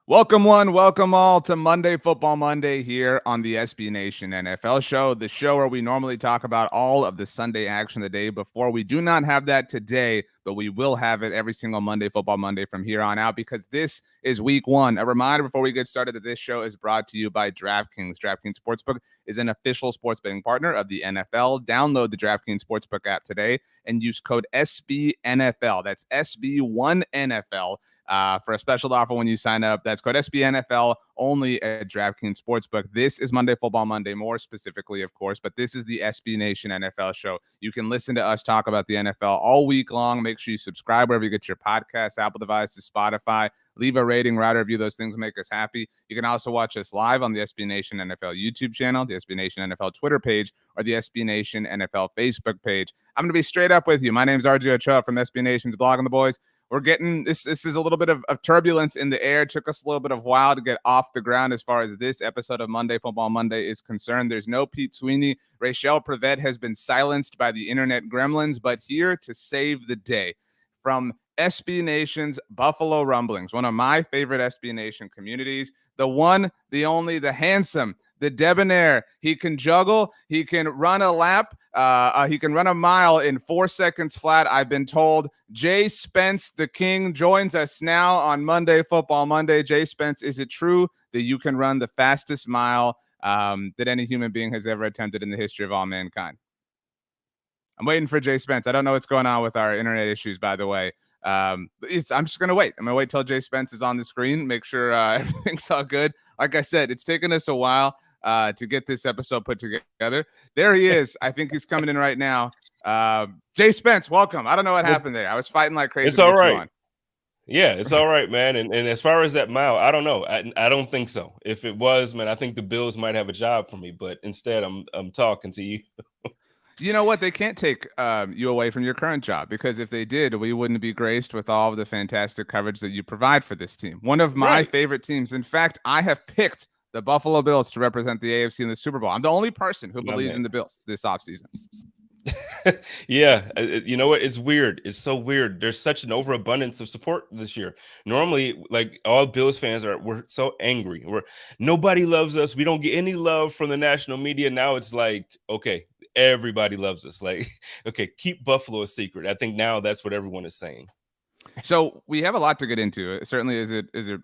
Welcome one, welcome all to Monday Football Monday here on the SB Nation NFL show, the show where we normally talk about all of the Sunday action the day before. We do not have that today, but we will have it every single Monday Football Monday from here on out because this is week one. A reminder before we get started that this show is brought to you by DraftKings. DraftKings Sportsbook is an official sports betting partner of the NFL. Download the DraftKings Sportsbook app today and use code SBNFL. That's SB1NFL. For a special offer when you sign up. That's code SBNFL only at DraftKings Sportsbook. This is Monday Football Monday, more specifically, of course, but this is the SB Nation NFL show. You can listen to us talk about the NFL all week long. Make sure you subscribe wherever you get your podcasts, Apple devices, Spotify. Leave a rating, write a review. Those things make us happy. You can also watch us live on the SB Nation NFL YouTube channel, the SB Nation NFL Twitter page, or the SB Nation NFL Facebook page. I'm going to be straight up with you. My name is RJ Ochoa from SB Nation's Blog on the Boys. We're getting this is a little bit of turbulence in the air. It took us a little bit of a while to get off the ground as far as this episode of Monday Football Monday is concerned. There's no Pete Sweeney. Rachel Prevet has been silenced by the internet gremlins, but here to save the day from SB Nation's Buffalo Rumblings, one of my favorite SB Nation communities, the one, the only, the handsome, the debonair. He can juggle. He can run a lap. He can run a mile in 4 seconds flat, I've been told. JSpence, the king, joins us now on Monday Football Monday. JSpence, is it true that you can run the fastest mile that any human being has ever attempted in the history of all mankind? I'm waiting for JSpence. I don't know what's going on with our internet issues, by the way. I'm just going to wait. I'm going to wait till JSpence is on the screen, make sure everything's all good. Like I said, it's taken us a while to get this episode put together. There he is. I think he's coming in right now. JSpence, welcome. I don't know what happened there. I was fighting like crazy. It's all right. Yeah, it's all right, man. And as far as that mile, I don't know. I don't think so. If it was, man, I think the Bills might have a job for me. But instead, I'm talking to you. You know what? They can't take you away from your current job, because if they did, we wouldn't be graced with all of the fantastic coverage that you provide for this team. One of my favorite teams. In fact, I have picked the Buffalo Bills to represent the AFC in the Super Bowl. I'm the only person who believes in the Bills this offseason. Yeah, you know what? It's weird. It's so weird. There's such an overabundance of support this year. Normally, like, all Bills fans we're so angry. Nobody loves us. We don't get any love from the national media. Now it's like, okay, everybody loves us. Like, okay, keep Buffalo a secret. I think now that's what everyone is saying. So we have a lot to get into. Certainly, as it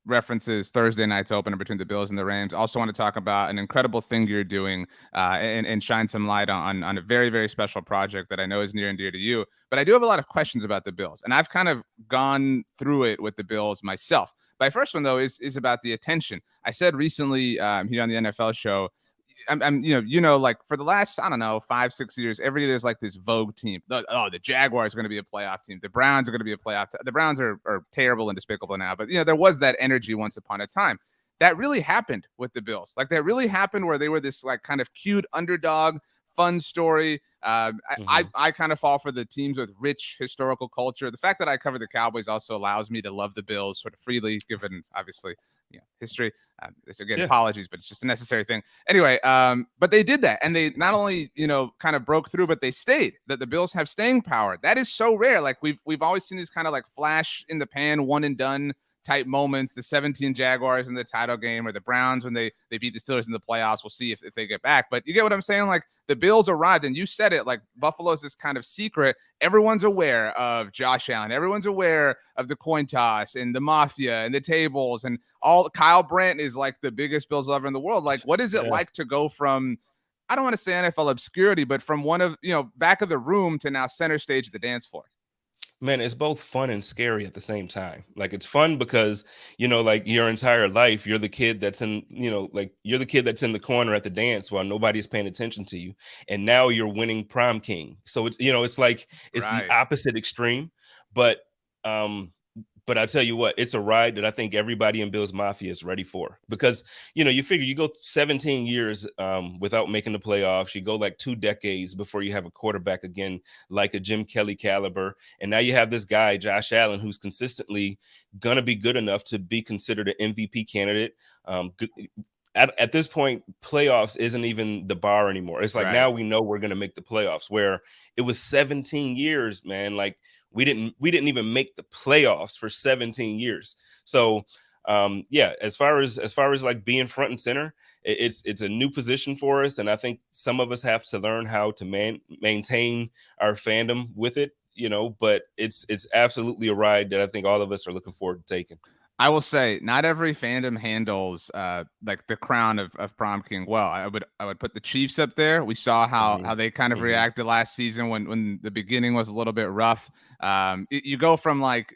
references Thursday night's opener between the Bills and the Rams. Also want to talk about an incredible thing you're doing and shine some light on a very, very special project that I know is near and dear to you. But I do have a lot of questions about the Bills, and I've kind of gone through it with the Bills myself. My first one, though, is about the attention. I said recently here on the NFL show, like for the last, I don't know, 5-6 years, every year there's like this Vogue team. The Jaguars are going to be a playoff team. The Browns are going to be a playoff team. The Browns are terrible and despicable now, but there was that energy once upon a time. That really happened with the Bills. Like, that really happened where they were this like kind of cute underdog, fun story. I kind of fall for the teams with rich historical culture. The fact that I cover the Cowboys also allows me to love the Bills sort of freely, given obviously history. Apologies, but it's just a necessary thing. Anyway, but they did that, and they not only kind of broke through, but they stayed. That the Bills have staying power. That is so rare. Like, we've always seen these kind of like flash in the pan, one and done type moments. The 17 Jaguars in the title game, or the Browns when they beat the Steelers in the playoffs. We'll see if they get back. But you get what I'm saying? Like, the Bills arrived, and you said it, like, Buffalo's this kind of secret. Everyone's aware of Josh Allen. Everyone's aware of the coin toss and the mafia and the tables and all. Kyle Brandt is like the biggest Bills lover in the world. Like, what is it like to go from, I don't want to say NFL obscurity, but from one of, back of the room to now center stage of the dance floor? Man, it's both fun and scary at the same time. Like, it's fun because, like, your entire life, you're the kid that's in, you're the kid that's in the corner at the dance while nobody's paying attention to you. And now you're winning prom king. So it's, it's like, it's the opposite extreme. But I tell you what, it's a ride that I think everybody in Bills Mafia is ready for, because, you figure you go 17 years without making the playoffs. You go like 2 decades before you have a quarterback again, like a Jim Kelly caliber. And now you have this guy, Josh Allen, who's consistently going to be good enough to be considered an MVP candidate. At this point, playoffs isn't even the bar anymore. It's like, now we know we're going to make the playoffs, where it was 17 years, man. Like, we didn't even make the playoffs for 17 years. So Yeah, as far as like being front and center, it's a new position for us, and I think some of us have to learn how to maintain our fandom with it. But it's absolutely a ride that I think all of us are looking forward to taking. I will say, not every fandom handles like the crown of prom king well. I would put the Chiefs up there. We saw how they kind of reacted last season when the beginning was a little bit rough. You go from like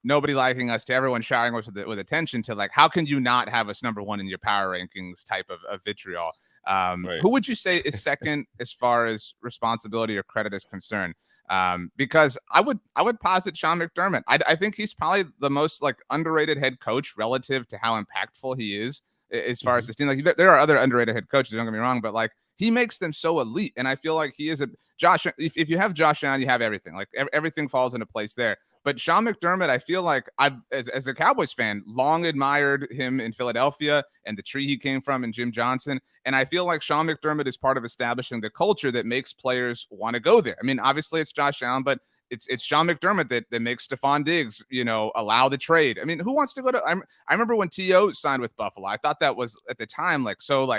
nobody liking us to everyone showering us with attention to like how can you not have us number one in your power rankings type of vitriol. Right. Who would you say is second as far as responsibility or credit is concerned? Because I would posit Sean McDermott. I think he's probably the most like underrated head coach relative to how impactful he is as far as the team. Like there are other underrated head coaches, don't get me wrong, but like he makes them so elite. And I feel like he is a Josh. If you have Josh Allen, you have everything. Like everything falls into place there. But Sean McDermott, I feel like as a Cowboys fan, long admired him in Philadelphia and the tree he came from and Jim Johnson. And I feel like Sean McDermott is part of establishing the culture that makes players want to go there. I mean, obviously it's Josh Allen, but it's Sean McDermott that makes Stephon Diggs, allow the trade. I mean, who wants to go to? I remember when T.O. signed with Buffalo. I thought that was at the time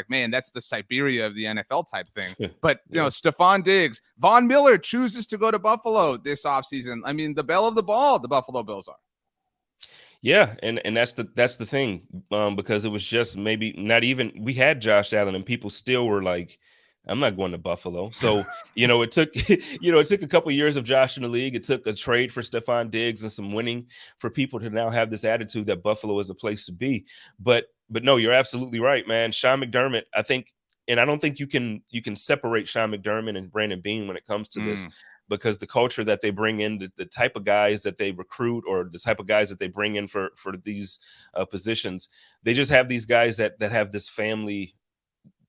man, that's the Siberia of the NFL type thing. But Stephon Diggs, Von Miller chooses to go to Buffalo this offseason. I mean, the belle of the ball, the Buffalo Bills are. Yeah, and that's the thing, because it was just maybe not even we had Josh Allen and people still were like, I'm not going to Buffalo. So, it took it took a couple of years of Josh in the league. It took a trade for Stephon Diggs and some winning for people to now have this attitude that Buffalo is a place to be. But no, you're absolutely right, man. Sean McDermott, I think, and I don't think you can separate Sean McDermott and Brandon Beane when it comes to this, because the culture that they bring in, the type of guys that they recruit or the type of guys that they bring in for these positions, they just have these guys that have this family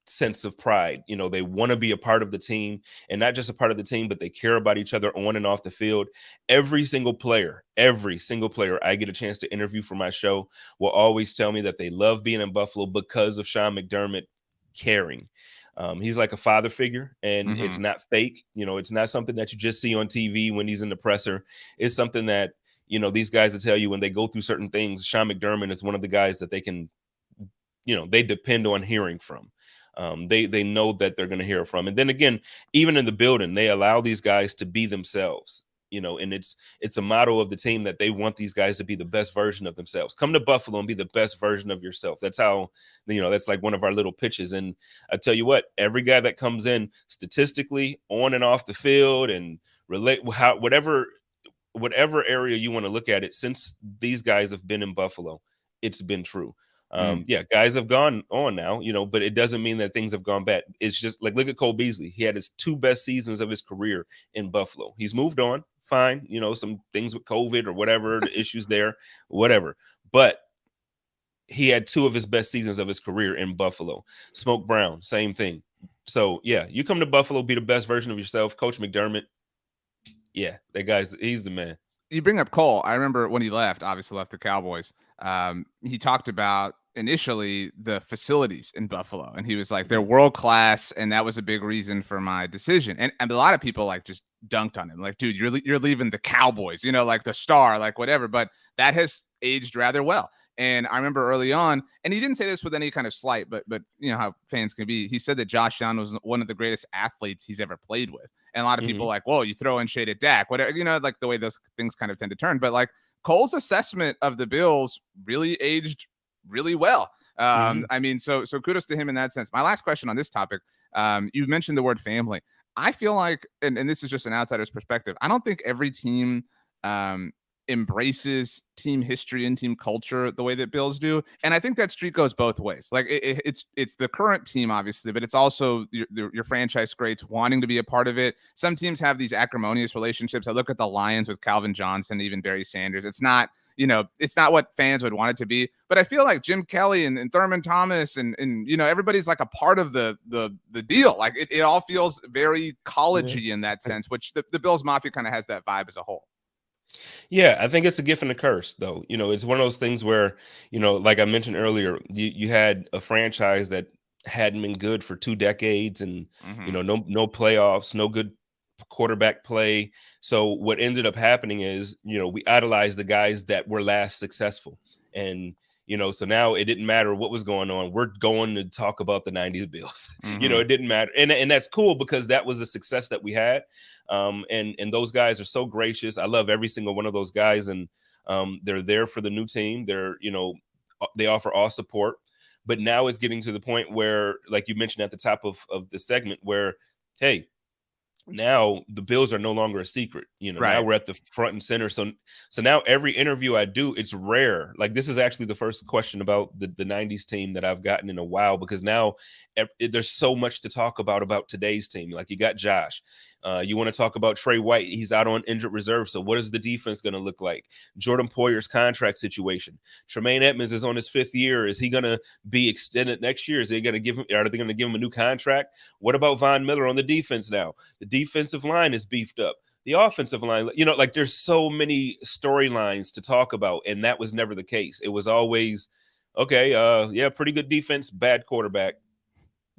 sense of pride. They want to be a part of the team, and not just a part of the team, but they care about each other on and off the field. Every single player I get a chance to interview for my show will always tell me that they love being in Buffalo because of Sean McDermott caring. He's like a father figure, and it's not fake. It's not something that you just see on TV when he's in the presser. It's something that, these guys will tell you when they go through certain things. Sean McDermott is one of the guys that they can, they depend on hearing from. They know that they're going to hear from. And then again, even in the building, they allow these guys to be themselves. And it's a motto of the team that they want these guys to be the best version of themselves. Come to Buffalo and be the best version of yourself. That's how, that's like one of our little pitches. And I tell you what, every guy that comes in statistically on and off the field and whatever area you want to look at it, since these guys have been in Buffalo, it's been true. Guys have gone on now, but it doesn't mean that things have gone bad. It's just like, look at Cole Beasley. He had his 2 best seasons of his career in Buffalo. He's moved on. Fine. Some things with COVID or whatever, the issues there, whatever. But he had 2 of his best seasons of his career in Buffalo. Smoke Brown, same thing. So, yeah, you come to Buffalo, be the best version of yourself. Coach McDermott, yeah, he's the man. You bring up Cole. I remember when he obviously left the Cowboys. He talked about initially the facilities in Buffalo, and he was like, they're world class, and that was a big reason for my decision. And a lot of people like just dunked on him, like, dude, you're leaving the Cowboys, like the star, like whatever. But that has aged rather well. And I remember early on, and he didn't say this with any kind of slight, but how fans can be. He said that Josh Allen was one of the greatest athletes he's ever played with. And a lot of people like, whoa, you throw in shade at Dak, whatever, like the way those things kind of tend to turn. But like Cole's assessment of the Bills really aged really well. I mean, so kudos to him in that sense. My last question on this topic, you mentioned the word family. I feel like, and this is just an outsider's perspective, I don't think every team embraces team history and team culture the way that Bills do. And I think that streak goes both ways. Like it's the current team, obviously, but it's also your franchise greats wanting to be a part of it. Some teams have these acrimonious relationships. I look at the Lions with Calvin Johnson, even Barry Sanders. It's not what fans would want it to be. But I feel like Jim Kelly and Thurman Thomas and everybody's like a part of the deal. Like it all feels very collegey in that sense, which the Bills Mafia kind of has that vibe as a whole. Yeah, I think it's a gift and a curse, though. It's one of those things where, like I mentioned earlier, you had a franchise that hadn't been good for 2 decades and, no playoffs, no good quarterback play. So what ended up happening is, we idolized the guys that were last successful. And, So now it didn't matter what was going on. We're going to talk about the 90s Bills. Mm-hmm. It didn't matter. And that's cool because that was the success that we had. And those guys are so gracious. I love every single one of those guys. And they're there for the new team. They offer all support. But now it's getting to the point where, like you mentioned at the top of the segment, where, hey, now the Bills are no longer a secret. Right. Now we're at the front and center. So now every interview I do, it's rare. Like, this is actually the first question about the 90s team that I've gotten in a while, because now there's so much to talk about today's team. Like, you got Josh. You want to talk about Trey White. He's out on injured reserve. So what is the defense going to look like? Jordan Poyer's contract situation. Tremaine Edmonds is on his 5th year. Is he going to be extended next year? Are they going to give him a new contract? What about Von Miller on the defense now? The defensive line is beefed up. The offensive line, there's so many storylines to talk about. And that was never the case. It was always, okay, pretty good defense, bad quarterback.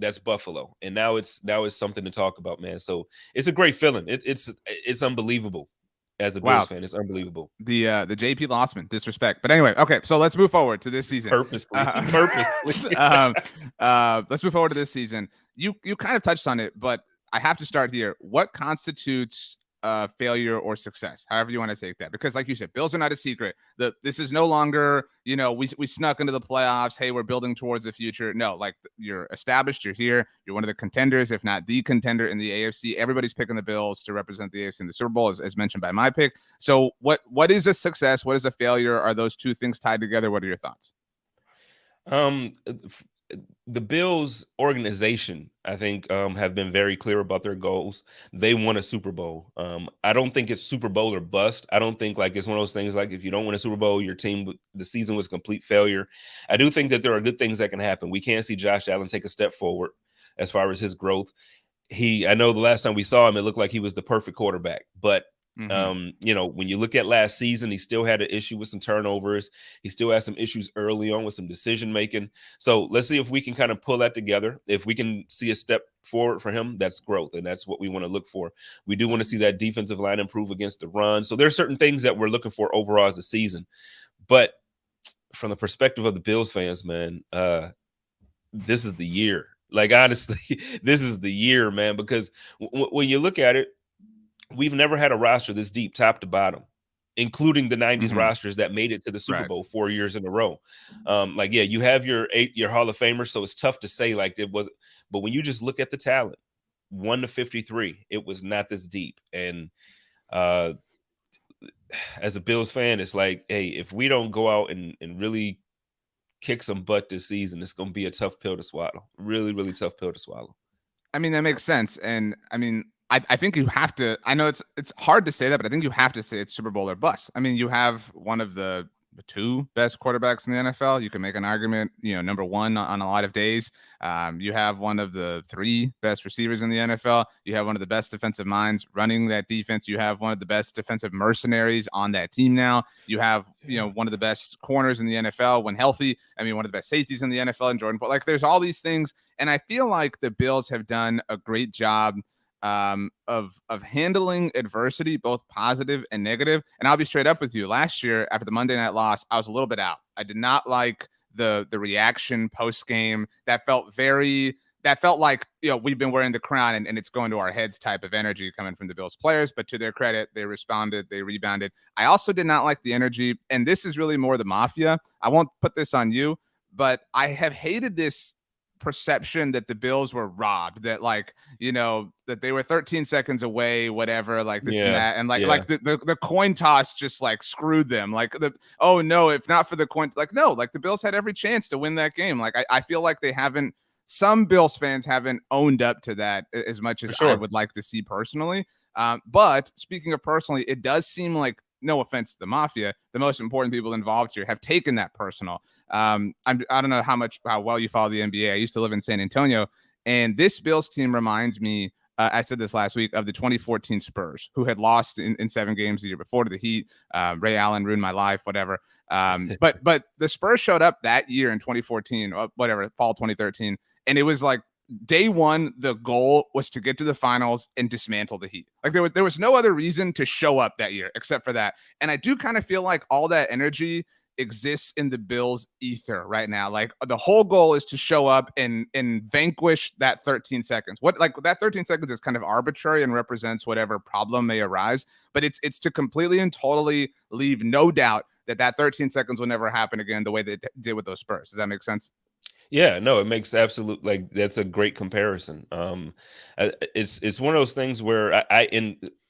That's Buffalo. And now it's something to talk about, man. So it's a great feeling. It's unbelievable. As a Bills fan, it's unbelievable. The JP Lossman disrespect. But anyway, okay, so let's move forward to this season. Purposely. Let's move forward to this season. You kind of touched on it, but I have to start here. What constitutes failure or success, however you want to take that? Because like you said, Bills are not a secret. This is no longer, we snuck into the playoffs. Hey, we're building towards the future. No, like, you're established. You're here. You're one of the contenders, if not the contender in the AFC. Everybody's picking the Bills to represent the AFC in the Super Bowl, as mentioned by my pick. So what is a success? What is a failure? Are those two things tied together? What are your thoughts? The Bills organization, I think, have been very clear about their goals. They want a Super Bowl. I don't think it's Super Bowl or bust. I don't think, like, it's one of those things like, if you don't win a Super Bowl, the season was a complete failure. I do think that there are good things that can happen. We can't see Josh Allen take a step forward as far as his growth. I know the last time we saw him, it looked like he was the perfect quarterback, but when you look at last season, he still had an issue with some turnovers. He still had some issues early on with some decision making. So let's see if we can kind of pull that together. If we can see a step forward for him, that's growth, and that's what we want to look for. We do want to see that defensive line improve against the run. So there are certain things that we're looking for overall as a season. But from the perspective of the Bills fans, man, this is the year. Like, honestly, this is the year, man, because when you look at it, we've never had a roster this deep, top to bottom, including the 90s rosters that made it to the Super Bowl 4 years in a row. You have your Hall of Famers, so it's tough to say like it was. But when you just look at the talent, 1 to 53, it was not this deep. And as a Bills fan, it's like, hey, if we don't go out and really kick some butt this season, it's going to be a tough pill to swallow. Really, really tough pill to swallow. I mean, that makes sense. And I mean, I think you have to, I know it's hard to say that, but I think you have to say it's Super Bowl or bust. I mean, you have one of the 2 best quarterbacks in the NFL. You can make an argument, number 1 on a lot of days. You have one of the 3 best receivers in the NFL. You have one of the best defensive minds running that defense. You have one of the best defensive mercenaries on that team now. You have, one of the best corners in the NFL when healthy. I mean, one of the best safeties in the NFL in Jordan. But like, there's all these things. And I feel like the Bills have done a great job of handling adversity, both positive and negative. And I'll be straight up with you. Last year, after the Monday night loss, I was a little bit out. I did not like the reaction post game. That felt like, we've been wearing the crown and it's going to our heads type of energy coming from the Bills players. But to their credit, they responded, they rebounded. I also did not like the energy. And this is really more the mafia. I won't put this on you, but I have hated this perception that the Bills were robbed, that that they were 13 seconds away, whatever, like this and that, and the coin toss just like screwed them. Like, if not for the coin, the Bills had every chance to win that game. Like, I feel like some Bills fans haven't owned up to that as much as I would like to see personally. But speaking of personally, it does seem like, no offense to the mafia, the most important people involved here have taken that personal. I don't know how well you follow the NBA. I used to live in San Antonio, and this Bills team reminds me, I said this last week, of the 2014 Spurs, who had lost in 7 games the year before to the Heat. Ray Allen ruined my life, whatever. But the Spurs showed up that year in 2014, fall 2013, and it was like, day one, the goal was to get to the finals and dismantle the Heat. Like, there was no other reason to show up that year except for that. And I do kind of feel like all that energy exists in the Bills ether right now. Like the whole goal is to show up and vanquish that 13 seconds. What like that 13 seconds is kind of arbitrary and represents whatever problem may arise, but it's to completely and totally leave no doubt that 13 seconds will never happen again the way they did with those Spurs. Does that make sense? Yeah, no, it makes absolute like that's a great comparison. It's one of those things where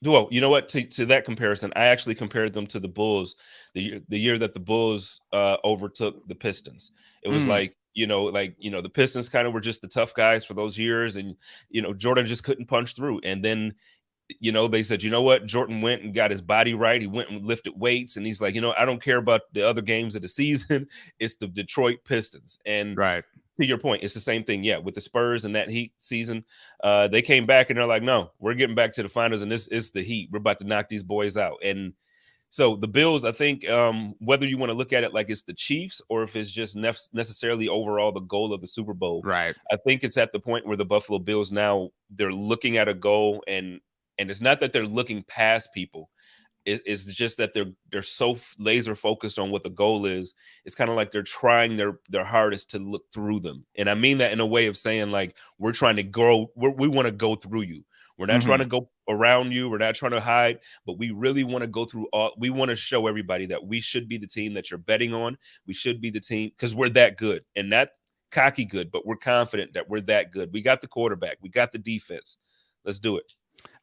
well, you know what? To that comparison, I actually compared them to the Bulls the year that the Bulls overtook the Pistons. It was Mm, like the Pistons kind of were just the tough guys for those years, and Jordan just couldn't punch through, and then. They said, you know what? Jordan went and got his body right. He went and lifted weights, and he's like, I don't care about the other games of the season. It's the Detroit Pistons, and right. to your point, it's the same thing. Yeah, with the Spurs and that Heat season, they came back and they're like, no, we're getting back to the finals, and this is the Heat. We're about to knock these boys out. And so the Bills, I think, whether you want to look at it like it's the Chiefs or if it's just necessarily overall the goal of the Super Bowl, Right. I think it's at the point where the Buffalo Bills now they're looking at a goal, and it's not that they're looking past people. It's just that they're so laser focused on what the goal is. It's kind of like they're trying their hardest to look through them, and I mean that in a way of saying like we're trying to grow. We want to go through you. We're not trying to go around you. We're not trying to hide, but we really want to go through all. We want to show everybody that we should be the team that you're betting on. We should be the team because we're that good, and not cocky good, but we're confident that we're that good. We got the quarterback. We got the defense. Let's do it.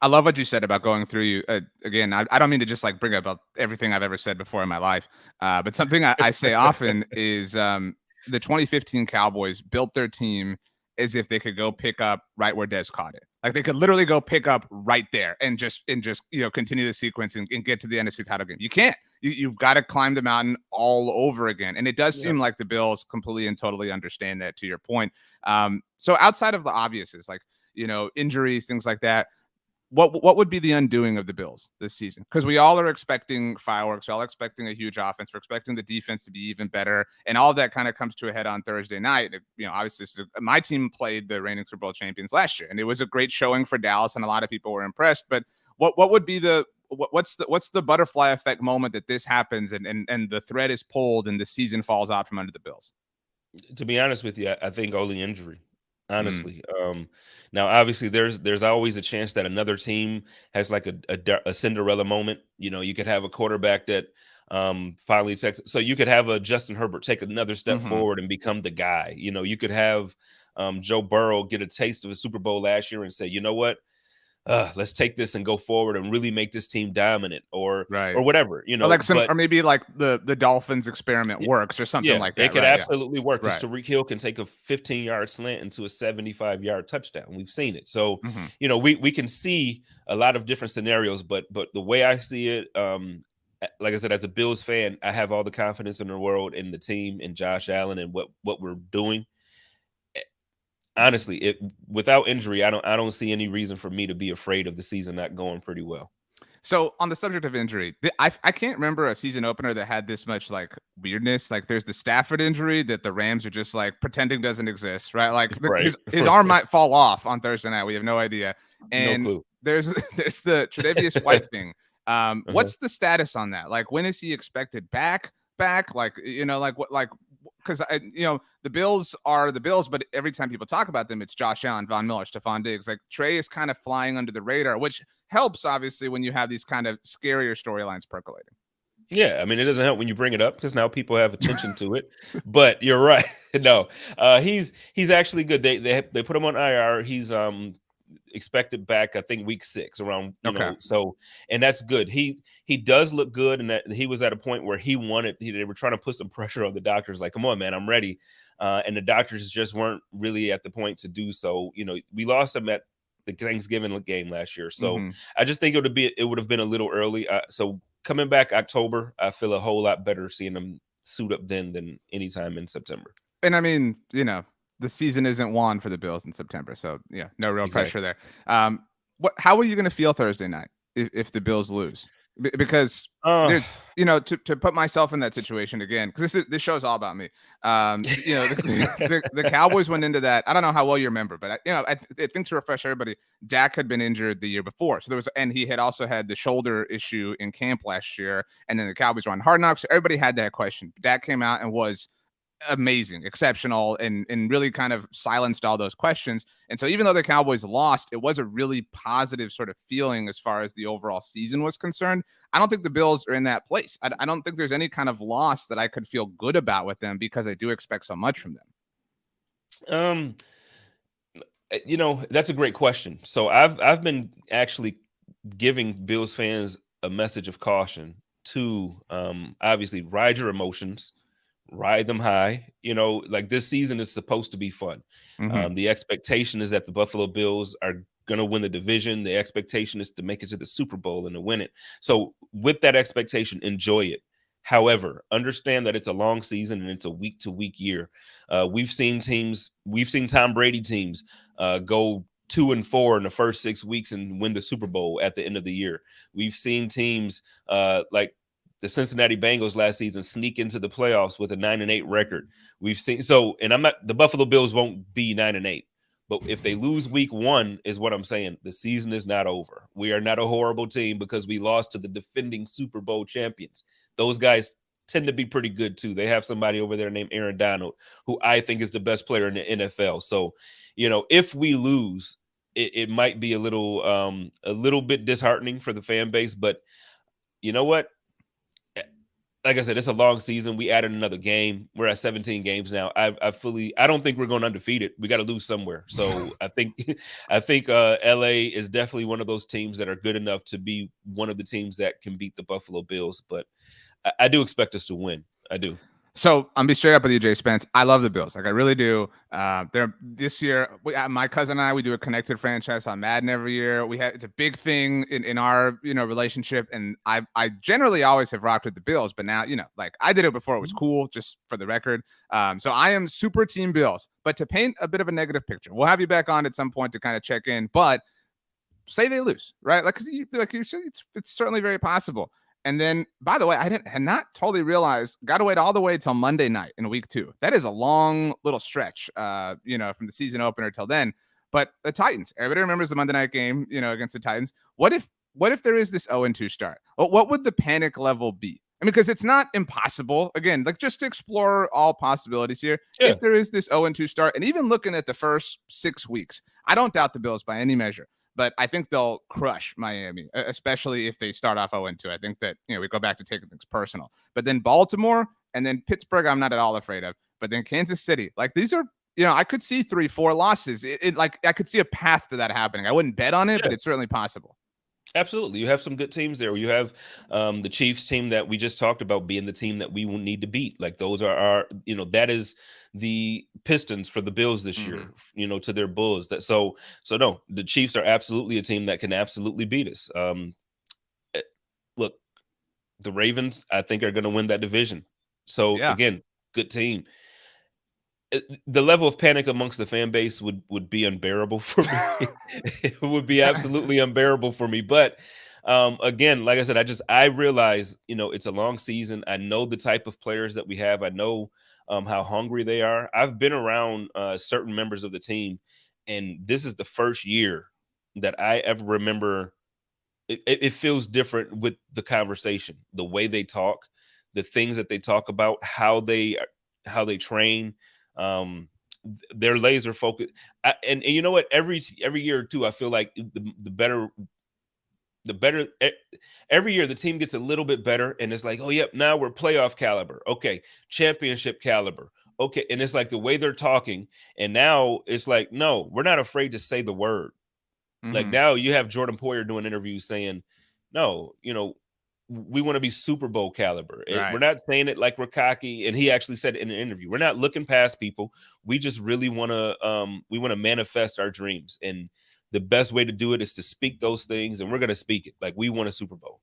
I love what you said about going through you. Again, I don't mean to just like bring up everything I've ever said before in my life, but something I say often is the 2015 Cowboys built their team as if they could go pick up right where Dez caught it. Like they could literally go pick up right there and just continue the sequence and get to the NFC title game. You can't. You've got to climb the mountain all over again. And it does seem like the Bills completely and totally understand that, to your point. So outside of the obviouses, like injuries, things like that, what would be the undoing of the Bills this season? Because we all are expecting fireworks. We're all expecting a huge offense. We're expecting the defense to be even better. And all of that kind of comes to a head on Thursday night. Obviously, my team played the reigning Super Bowl champions last year, and it was a great showing for Dallas, and a lot of people were impressed. But what would be what's the butterfly effect moment that this happens and the thread is pulled and the season falls out from under the Bills? To be honest with you, I think only injury. Honestly, now obviously there's always a chance that another team has like a Cinderella moment. You could have a quarterback that finally takes. So you could have a Justin Herbert take another step forward and become the guy. You could have Joe Burrow get a taste of a Super Bowl last year and say, you know what? Let's take this and go forward and really make this team dominant or whatever, or like or maybe like the Dolphins experiment works or something like that. It could absolutely work because Tyreek Hill can take a 15-yard slant into a 75-yard touchdown. We've seen it. So, we can see a lot of different scenarios, but the way I see it, like I said, as a Bills fan, I have all the confidence in the world in the team and Josh Allen and what we're doing. Honestly, without injury, I don't see any reason for me to be afraid of the season not going pretty well. So on the subject of injury, I can't remember a season opener that had this much like weirdness. Like there's the Stafford injury that the Rams are just like pretending doesn't exist, right? Like his arm might fall off on Thursday night. We have no idea. And no clue. There's the Tre'Davious White thing. What's the status on that? Like when is he expected back? Like because the Bills are the Bills, but every time people talk about them, it's Josh Allen, Von Miller, Stephon Diggs. Like Trey is kind of flying under the radar, which helps obviously when you have these kind of scarier storylines percolating. Yeah, I mean it doesn't help when you bring it up because now people have attention to it. But you're right. No, he's actually good. They put him on IR. He's expected back, I think week 6 around, so, and that's good. He does look good. And that he was at a point where they were trying to put some pressure on the doctors. Like, come on, man, I'm ready. And the doctors just weren't really at the point to do so. We lost him at the Thanksgiving game last year. So I just think it would have been a little early. So coming back October, I feel a whole lot better seeing him suit up then than anytime in September. And I mean, the season isn't won for the Bills in September. So no real pressure there. How are you going to feel Thursday night if the Bills lose? Because Uh, there's, to put myself in that situation again, because this show is all about me. The Cowboys went into that. I don't know how well you remember, but I think to refresh everybody, Dak had been injured the year before, so and he had also had the shoulder issue in camp last year, and then the Cowboys were on Hard Knocks. So everybody had that question. Dak came out and was amazing, exceptional, and really kind of silenced all those questions. And so even though the Cowboys lost, it was a really positive sort of feeling as far as the overall season was concerned. I don't think the Bills are in that place. I don't think there's any kind of loss that I could feel good about with them because I do expect so much from them. that's a great question. So I've been actually giving Bills fans a message of caution to obviously ride your emotions, ride them high. Like this season is supposed to be fun. Mm-hmm. The expectation is that the Buffalo Bills are going to win the division. The expectation is to make it to the Super Bowl and to win it. So with that expectation, enjoy it. However, understand that it's a long season and it's a week to week year. We've seen Tom Brady teams go 2-4 in the first 6 weeks and win the Super Bowl at the end of the year. We've seen teams like the Cincinnati Bengals last season sneak into the playoffs with a 9-8 record. We've seen and the Buffalo Bills won't be 9-8. But if they lose week 1, is what I'm saying, the season is not over. We are not a horrible team because we lost to the defending Super Bowl champions. Those guys tend to be pretty good too. They have somebody over there named Aaron Donald, who I think is the best player in the NFL. So, if we lose, it might be a little bit disheartening for the fan base. But you know what? Like I said, it's a long season. We added another game. We're at 17 games now. I don't think we're going undefeated. We got to lose somewhere. So I think LA is definitely one of those teams that are good enough to be one of the teams that can beat the Buffalo Bills. But I do expect us to win. I do. So I'm be straight up with you, JSpence. I love the Bills. Like I really do. They're this year. My cousin and I, we do a connected franchise on Madden every year. It's a big thing in our relationship, and I generally always have rocked with the Bills. But now like I did it before it was cool, just for the record. So I am super team Bills. But to paint a bit of a negative picture, we'll have you back on at some point to kind of check in. But say they lose, right? Like you said, it's certainly very possible. And then, by the way, had not totally realized, got to wait all the way till Monday night in week 2. That is a long little stretch, from the season opener till then. But the Titans, everybody remembers the Monday night game, against the Titans. What if there is this 0-2 start? What would the panic level be? I mean, because it's not impossible. Again, like just to explore all possibilities here. Yeah. If there is this 0-2 start, and even looking at the first 6 weeks, I don't doubt the Bills by any measure. But I think they'll crush Miami, especially if they start off 0-2. I think that, we go back to taking things personal. But then Baltimore and then Pittsburgh, I'm not at all afraid of. But then Kansas City, like these are, I could see 3-4 losses. Like I could see a path to that happening. I wouldn't bet on it, but it's certainly possible. Absolutely. You have some good teams there. You have the Chiefs team that we just talked about being the team that we will need to beat. Like those are our, that is the Pistons for the Bills this year, to their Bulls. So no, the Chiefs are absolutely a team that can absolutely beat us. Look, the Ravens, I think, are going to win that division. So again, good team. The level of panic amongst the fan base would be unbearable for me. It would be absolutely unbearable for me. But again, like I said, I realize, it's a long season. I know the type of players that we have. I know how hungry they are. I've been around certain members of the team, and this is the first year that I ever remember. It feels different with the conversation, the way they talk, the things that they talk about, how they train. They're laser focused, and you know what? Every year or two, I feel like the better. Every year the team gets a little bit better, and it's like, oh yep, now we're playoff caliber, okay, championship caliber, okay, and it's like the way they're talking, and now it's like, no, we're not afraid to say the word. Like now you have Jordan Poyer doing interviews saying, no, we want to be Super Bowl caliber. Right. We're not saying it like we're cocky. And he actually said in an interview, we're not looking past people. We just really want to manifest our dreams. And the best way to do it is to speak those things. And we're going to speak it like we want a Super Bowl.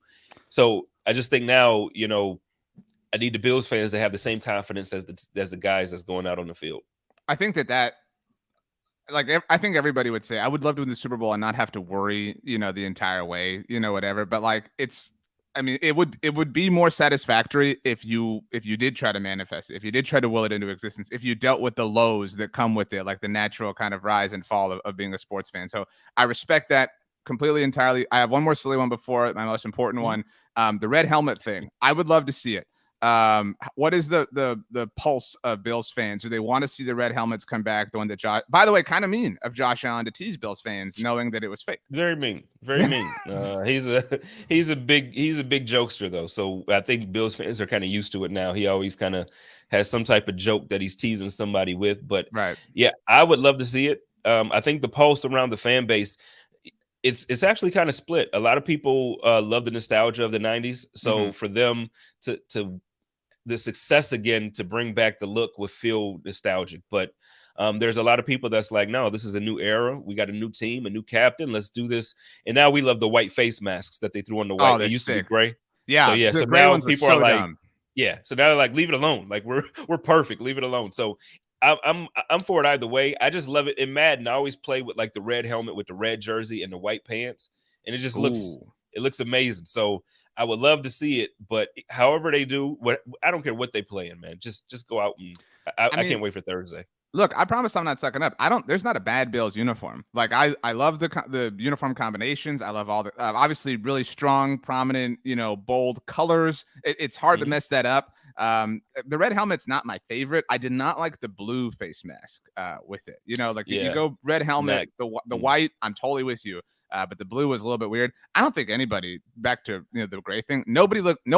So I just think now, I need the Bills fans to have the same confidence as the guys that's going out on the field. I think that like, I think everybody would say, I would love to win the Super Bowl and not have to worry, the entire way, whatever. But like, it's I mean, it would be more satisfactory if you did try to manifest it, if you did try to will it into existence, if you dealt with the lows that come with it, like the natural kind of rise and fall of being a sports fan. So I respect that completely, entirely. I have one more silly one before my most important one. The red helmet thing. I would love to see it. What is the pulse of Bills fans? Do they want to see the red helmets come back? The one that Josh, by the way, kind of mean of Josh Allen to tease Bills fans, knowing that it was fake. Very mean, very mean. He's a big jokester though, so I think Bills fans are kind of used to it now. He always kind of has some type of joke that he's teasing somebody with. But right, yeah, I would love to see it. I think the pulse around the fan base, it's actually kind of split. A lot of people love the nostalgia of the '90s, so for them to the success again to bring back the look would feel nostalgic. But there's a lot of people that's like, no, this is a new era. We got a new team, a new captain. Let's do this. And now we love the white face masks that they threw on the white. They used to be gray. Yeah. So yeah. The so gray now ones people so are like, dumb. yeah. So now they're like, leave it alone. Like we're perfect. Leave it alone. So I'm for it either way. I just love it. In Madden, I always play with like the red helmet with the red jersey and the white pants, and it just looks amazing. So I would love to see it, but however they do, I don't care what they play in, man. Just go out and I can't wait for Thursday. Look, I promise I'm not sucking up. There's not a bad Bills uniform. Like I love the uniform combinations. I love all the obviously really strong, prominent, bold colors. It's hard to mess that up. The red helmet's not my favorite. I did not like the blue face mask with it. You go red helmet, the white, I'm totally with you. But the blue was a little bit weird. I don't think anybody, back to the gray thing, no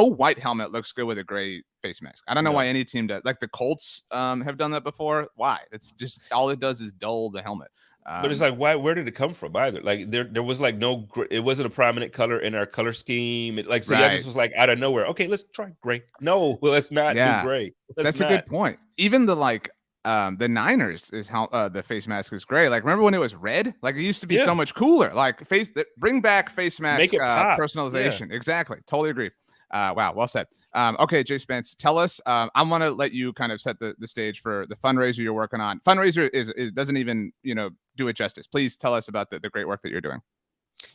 white helmet looks good with a gray face mask. I don't know why any team does. Like the Colts have done that before. Why? It's just all it does is dull the helmet. But it's like, why? Where did it come from? Either like there was like no, it wasn't a prominent color in our color scheme. I just was like out of nowhere. Okay, let's try gray. No, let's not do gray. That's a good point. Even the Niners is how the face mask is gray. Like, remember when it was red? Like, it used to be so much cooler. Like, bring back face mask Make it pop. Personalization. Yeah. Exactly. Totally agree. Wow. Well said. Okay, JSpence, tell us. I want to let you kind of set the stage for the fundraiser you're working on. Fundraiser is doesn't even do it justice. Please tell us about the great work that you're doing.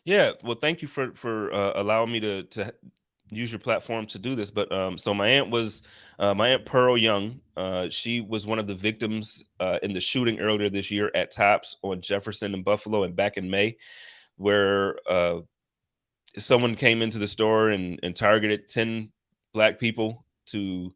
Yeah. Well, thank you for allowing me to use your platform to do this. But so my aunt Pearl Young, she was one of the victims in the shooting earlier this year at Tops on Jefferson and Buffalo, and back in May, where someone came into the store and targeted 10 Black people to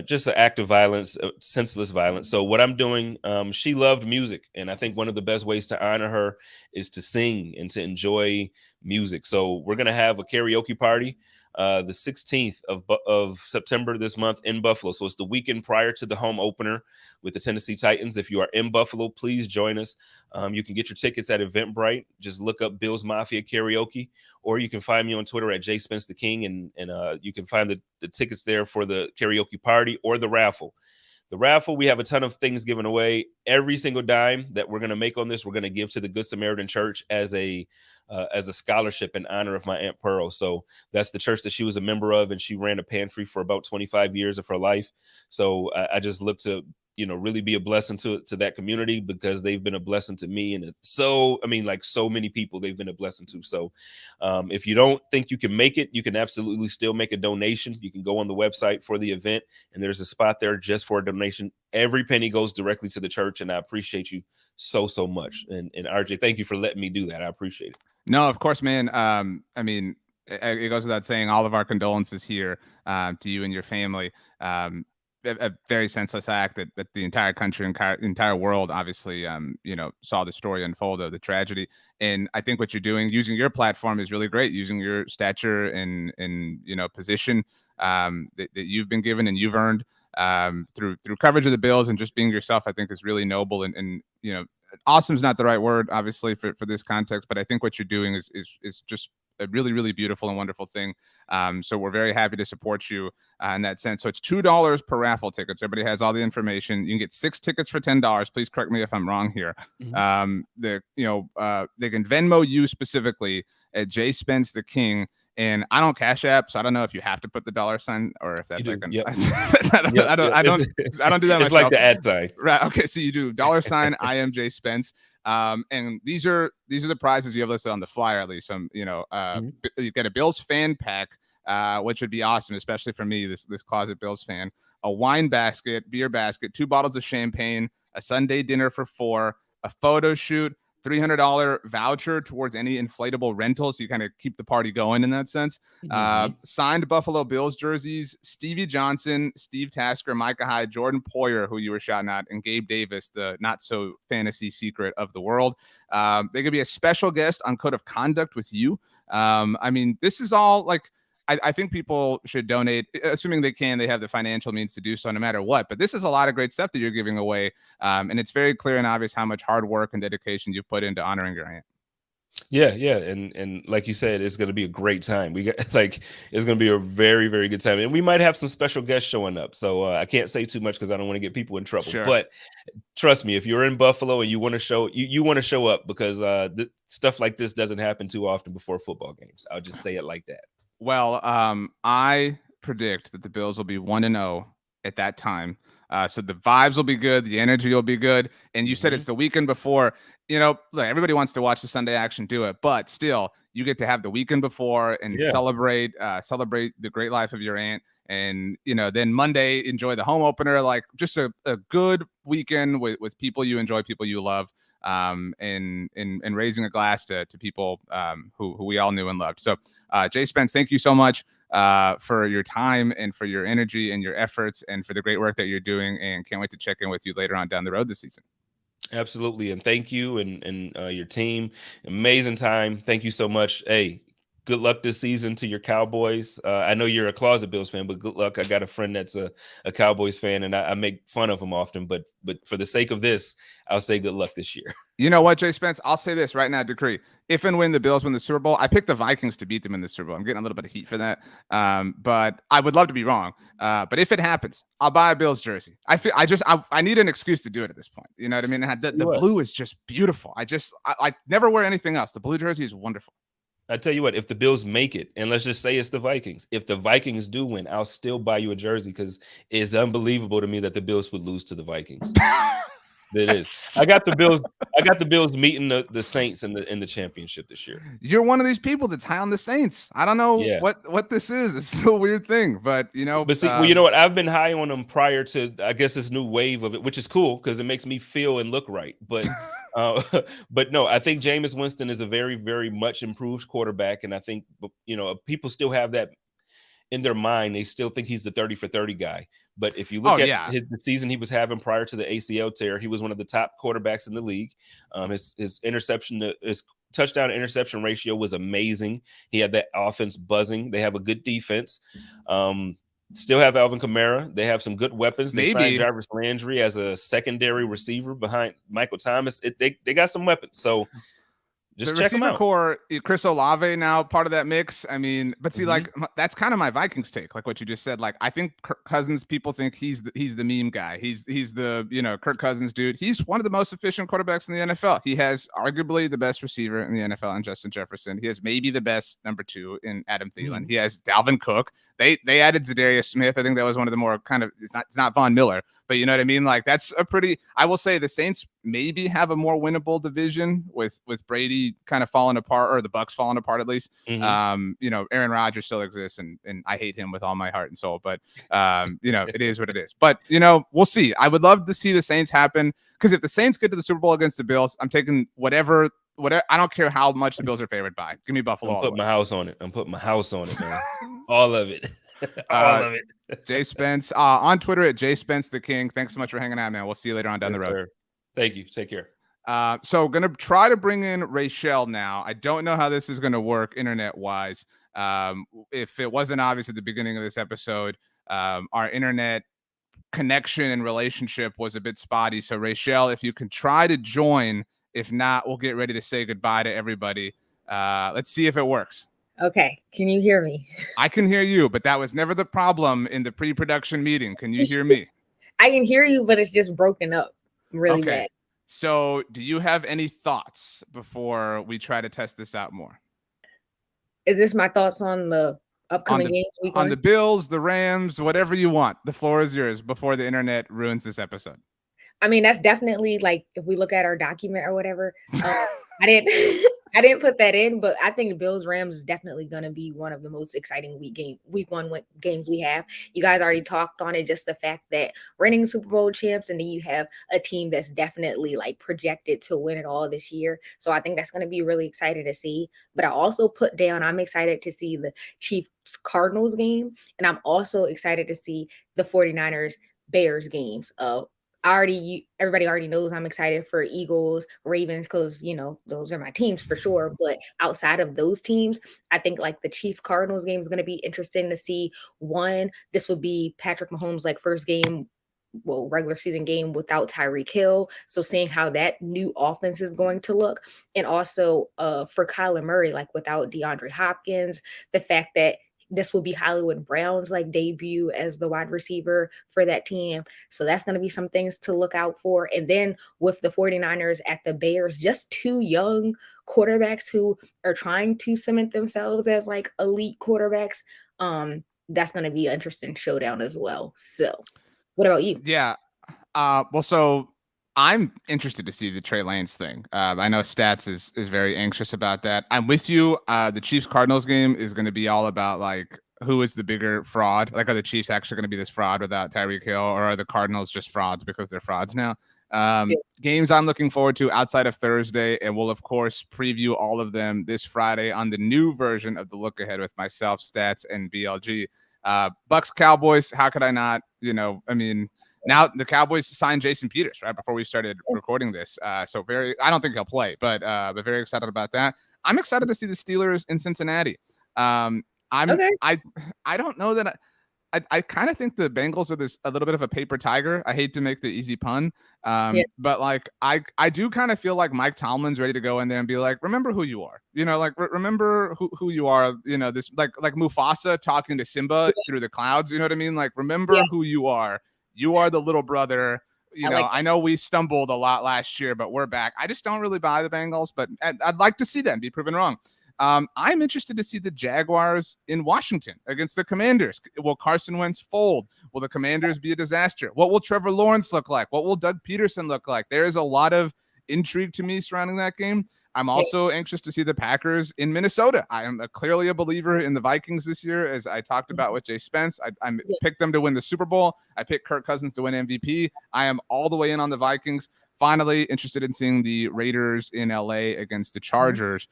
just an act of violence, senseless violence. So what I'm doing, she loved music, and I think one of the best ways to honor her is to sing and to enjoy music. So we're gonna have a karaoke party the 16th of September this month in Buffalo. So it's the weekend prior to the home opener with the Tennessee Titans. If you are in Buffalo, please join us. You can get your tickets at Eventbrite. Just look up Bills Mafia Karaoke, or you can find me on Twitter at JSpence the King, and you can find the tickets there for the karaoke party or the raffle. The raffle, we have a ton of things given away. Every single dime that we're going to make on this, we're going to give to the Good Samaritan Church as a scholarship in honor of my Aunt Pearl. So that's the church that she was a member of, and she ran a pantry for about 25 years of her life. So I just look to really be a blessing to that community, because they've been a blessing to me. And so many people they've been a blessing to. So if you don't think you can make it, you can absolutely still make a donation. You can go on the website for the event, and there's a spot there just for a donation. Every penny goes directly to the church, and I appreciate you so much. And RJ, thank you for letting me do that. I appreciate it. No, of course, man. It goes without saying, all of our condolences here to you and your family. A very senseless act that the entire country and entire world obviously saw the story unfold of the tragedy. And I think what you're doing, using your platform, is really great. Using your stature and position that you've been given and you've earned through coverage of the Bills, and just being yourself, I think is really noble. And awesome is not the right word, obviously, for this context, but I think what you're doing is just a really, really beautiful and wonderful thing. So we're very happy to support you in that sense. So it's $2 per raffle ticket. So everybody has all the information. You can get 6 tickets for $10. Please correct me if I'm wrong here. Mm-hmm. They can Venmo you specifically at JSpence the King. And I don't Cash App, so I don't know if you have to put the $sign or if that's I don't do that it's myself. Like the ad sign. Right. Okay. So you do $. I am JSpence. And these are the prizes you have listed on the flyer, at least. You get a Bills fan pack which would be awesome, especially for me, this closet Bills fan. A wine basket, beer basket, 2 bottles of champagne, a Sunday dinner for 4, a photo shoot, $300 voucher towards any inflatable rental, so you kind of keep the party going in that sense. Signed Buffalo Bills jerseys, Stevie Johnson, Steve Tasker, Micah Hyde, Jordan Poyer, who you were shouting at, and Gabe Davis, the not so fantasy secret of the world. They could be a special guest on Code of Conduct with you. I mean, this is all like, I think people should donate, assuming they can. They have the financial means to do so no matter what. But this is a lot of great stuff that you're giving away. And it's very clear and obvious how much hard work and dedication you've put into honoring your aunt. Yeah. And like you said, it's going to be a great time. We got it's going to be a very, very good time. And we might have some special guests showing up. So I can't say too much because I don't want to get people in trouble. Sure. But trust me, if you're in Buffalo and you want to show, you want to show up, because stuff like this doesn't happen too often before football games. I'll just say it like that. Well, I predict that the Bills will be 1-0 at that time. So the vibes will be good. The energy will be good. And you said it's the weekend before. You know, look, everybody wants to watch the Sunday action do it. But still, you get to have the weekend before and celebrate the great life of your aunt. And, you know, then Monday, enjoy the home opener. Like, just a good weekend with people you enjoy, people you love. And raising a glass to people who we all knew and loved. So JSpence, thank you so much for your time and for your energy and your efforts and for the great work that you're doing, and can't wait to check in with you later on down the road this season. Absolutely. And thank you and your team. Amazing time. Thank you so much. Hey, good luck this season to your Cowboys. I know you're a closet Bills fan, but good luck. I got a friend that's a Cowboys fan, and I make fun of him often. But for the sake of this, I'll say good luck this year. You know what, JSpence? I'll say this right now, decree. If and when the Bills win the Super Bowl, I picked the Vikings to beat them in the Super Bowl. I'm getting a little bit of heat for that, but I would love to be wrong. But if it happens, I'll buy a Bills jersey. I need an excuse to do it at this point. You know what I mean? The blue is just beautiful. I never wear anything else. The blue jersey is wonderful. I tell you what, if the Bills make it, and let's just say it's the Vikings, if the Vikings do win, I'll still buy you a jersey, because it's unbelievable to me that the Bills would lose to the Vikings. It is. I got the Bills meeting the Saints in the championship this year. You're one of these people that's high on the Saints. I don't know what this is. It's a weird thing, but you know. But see, well, you know what? I've been high on them prior to, I guess, this new wave of it, which is cool because it makes me feel and look right. But but no, I think Jameis Winston is a very, very much improved quarterback, and I think, you know, people still have that in their mind. They still think he's the 30 for 30 guy. But if you look at the season he was having prior to the ACL tear, he was one of the top quarterbacks in the league. His touchdown to interception ratio was amazing. He had that offense buzzing. They have a good defense. Still have Alvin Kamara. They have some good weapons. They signed Jarvis Landry as a secondary receiver behind Michael Thomas. They got some weapons. So just check them out. Core, Chris Olave now part of that mix. I mean, but see, like, that's kind of my Vikings take, like what you just said. Like, I think Kirk Cousins, people think he's the meme guy. He's the, you know, Kirk Cousins dude. He's one of the most efficient quarterbacks in the NFL. He has arguably the best receiver in the NFL in Justin Jefferson. He has maybe the best number 2 in Adam Thielen. He has Dalvin Cook. They added Zadarius Smith. I think that was one of the more kind of, it's not Von Miller, but you know what I mean? Like, that's a pretty, I will say the Saints maybe have a more winnable division with Brady kind of falling apart, or the Bucks falling apart at least. You know, Aaron Rodgers still exists, and I hate him with all my heart and soul, but you know, it is what it is. But you know, we'll see. I would love to see the Saints happen, because if the Saints get to the Super Bowl against the Bills, I'm taking whatever. I don't care how much the Bills are favored by. Give me Buffalo. I'm putting my house on it. I'm putting my house on it, man. All of it. All of it. JSpence on Twitter at JSpence the King. Thanks so much for hanging out, man. We'll see you later on down the road. Sir. Thank you. Take care. So gonna try to bring in Rachel now. I don't know how this is gonna work internet wise. If it wasn't obvious at the beginning of this episode, our internet connection and relationship was a bit spotty. So Rachel, if you can try to join, if not, we'll get ready to say goodbye to everybody. Let's see if it works. Okay. Can you hear me? I can hear you, but that was never the problem in the pre-production meeting. Can you hear me? I can hear you, but it's just broken up really bad. So do you have any thoughts before we try to test this out more? Is this my thoughts on the upcoming games? On the Bills, the Rams, whatever you want. The floor is yours before the internet ruins this episode. I mean, that's definitely, like, if we look at our document or whatever, I didn't I didn't put that in, but I think Bills Rams is definitely going to be one of the most exciting week one games we have. You guys already talked on it, just the fact that reigning Super Bowl champs, and then you have a team that's definitely like projected to win it all this year. So I think that's going to be really excited to see. But I also put down, I'm excited to see the Chiefs Cardinals game, and I'm also excited to see the 49ers Bears games. Everybody already knows I'm excited for Eagles, Ravens, because those are my teams for sure. But outside of those teams, I think like the Chiefs Cardinals game is going to be interesting to see. One, this would be Patrick Mahomes' like first game, well, regular season game without Tyreek Hill. So seeing how that new offense is going to look. And also for Kyler Murray, like without DeAndre Hopkins, the fact that this will be Hollywood Brown's like debut as the wide receiver for that team. So that's going to be some things to look out for. And then with the 49ers at the Bears, just two young quarterbacks who are trying to cement themselves as like elite quarterbacks. That's going to be an interesting showdown as well. So what about you? Yeah. Well, so I'm interested to see the Trey Lance thing. I know Stats is very anxious about that. I'm with you. The Chiefs Cardinals game is going to be all about like who is the bigger fraud. Like, are the Chiefs actually going to be this fraud without Tyreek Hill, or are the Cardinals just frauds because they're frauds now? Games I'm looking forward to outside of Thursday, and we'll of course preview all of them this Friday on the new version of the Look Ahead with myself, Stats, and BLG. Bucks Cowboys. How could I not? Now the Cowboys signed Jason Peters right before we started recording this. I don't think he'll play, but very excited about that. I'm excited to see the Steelers in Cincinnati. I don't know that I kind of think the Bengals are a little bit of a paper tiger. I hate to make the easy pun. But like, I do kind of feel like Mike Tomlin's ready to go in there and be like, remember who you are, remember who you are, this like Mufasa talking to Simba through the clouds. You know what I mean? Like, remember who you are. You are the little brother. I know we stumbled a lot last year, but we're back. I just don't really buy the Bengals, but I'd like to see them be proven wrong. I'm interested to see the Jaguars in Washington against the Commanders. Will Carson Wentz fold? Will the Commanders be a disaster? What will Trevor Lawrence look like? What will Doug Peterson look like? There is a lot of intrigue to me surrounding that game. I'm also anxious to see the Packers in Minnesota. I am clearly a believer in the Vikings this year, as I talked about with JSpence. I picked them to win the Super Bowl. I picked Kirk Cousins to win MVP. I am all the way in on the Vikings. Finally, interested in seeing the Raiders in LA against the Chargers.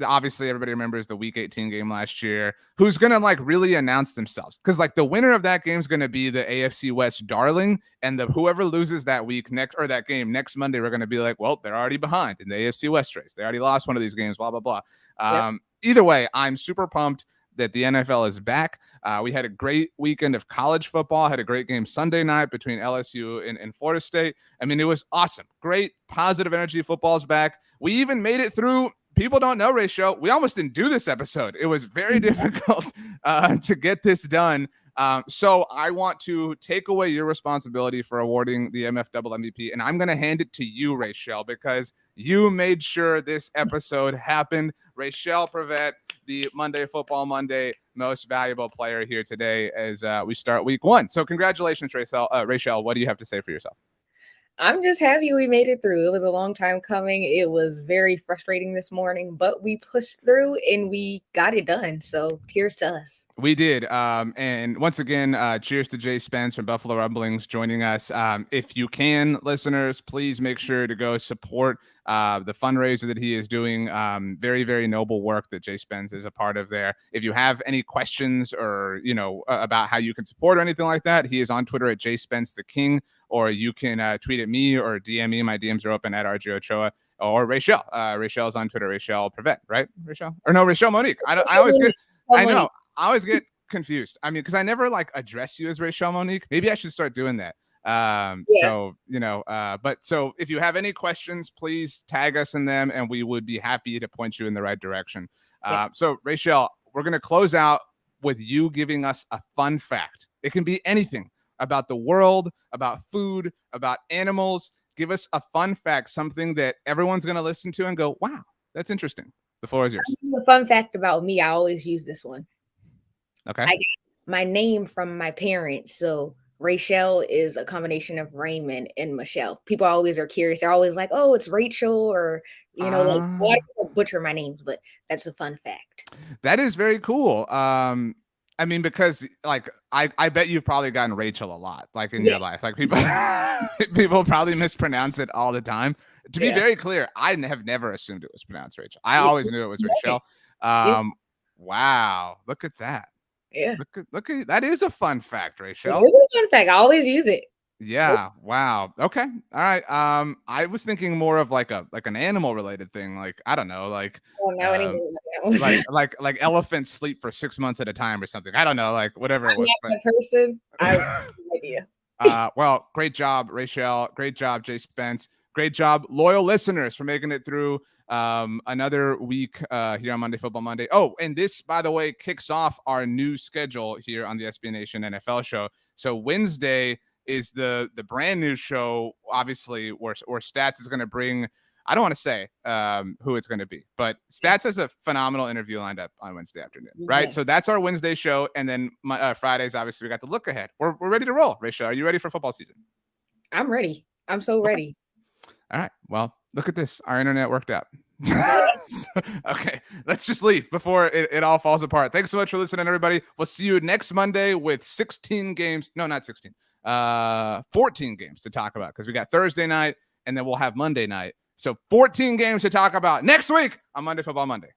Obviously everybody remembers the Week 18 game last year. Who's going to like really announce themselves? Because like the winner of that game is going to be the AFC West darling, and whoever loses that game next Monday, we're going to be like, well, they're already behind in the AFC West race. They already lost one of these games, blah, blah, blah. Either way, I'm super pumped that the NFL is back. We had a great weekend of college football, had a great game Sunday night between LSU and Florida State. I mean, it was awesome. Great positive energy. Football's back. We even made it through. People don't know, Rachel, we almost didn't do this episode. It was very difficult to get this done. So I want to take away your responsibility for awarding the Mfw Mvp, and I'm going to hand it to you, Rachel, because you made sure this episode happened. Rachel Prevet, the Monday Football Monday most valuable player here today as we start week one. So congratulations, Rachel. What do you have to say for yourself? I'm just happy we made it through. It was a long time coming. It was very frustrating this morning, but we pushed through and we got it done. So cheers to us. We did. And once again, cheers to JSpence from Buffalo Rumblings joining us. If you can, listeners, please make sure to go support the fundraiser that he is doing. Very, very noble work that JSpence is a part of there. If you have any questions or, about how you can support or anything like that, he is on Twitter at JSpence the King, or you can tweet at me or DM me. My DMs are open at RJ Ochoa or Rachel. Rachel's on Twitter, Rachel Prevet, right? Rachel? Or no, Rachel Monique. I know. I always get confused. I mean, because I never like address you as Rachel Monique. Maybe I should start doing that. So if you have any questions, please tag us in them and we would be happy to point you in the right direction. So Rachel, we're going to close out with you giving us a fun fact. It can be anything about the world, about food, about animals. Give us a fun fact, something that everyone's going to listen to and go, wow, that's interesting. The floor is yours. A fun fact about me, I always use this one. Okay. I got my name from my parents. So Rachel is a combination of Raymond and Michelle. People always are curious. They're always like, oh, it's Rachel or You know, like, well, I don't butcher my names, but that's a fun fact. That is very cool. I mean, because like I bet you've probably gotten Rachel a lot, like in your life. Like people probably mispronounce it all the time. To be very clear, I have never assumed it was pronounced Rachel. I always knew it was Rachel. Wow, look at that. Yeah, look at that is a fun fact, Rachel. It is a fun fact. I always use it. Yeah. Wow. Okay. All right. I was thinking more of like an animal related thing. Like, I don't know, like, like elephants sleep for 6 months at a time or something. I don't know, like whatever it was. But person, I have no idea. Well, great job, Rachel. Great job, JSpence. Great job, loyal listeners, for making it through another week here on Monday Football Monday. Oh, and this, by the way, kicks off our new schedule here on the SB Nation NFL show. So Wednesday is the brand new show, obviously, where Stats is going to bring, I don't want to say who it's going to be, but Stats has a phenomenal interview lined up on Wednesday afternoon, right? Yes. So that's our Wednesday show. And then Fridays, obviously, we got the look ahead. We're ready to roll. Rachel, are you ready for football season? I'm ready. I'm so ready. All right. Well, look at this. Our internet worked out. Okay, let's just leave before it all falls apart. Thanks so much for listening, everybody. We'll see you next Monday with 16 games. No, not 16. 14 games to talk about, because we got Thursday night and then we'll have Monday night. So 14 games to talk about next week on Monday Football Monday.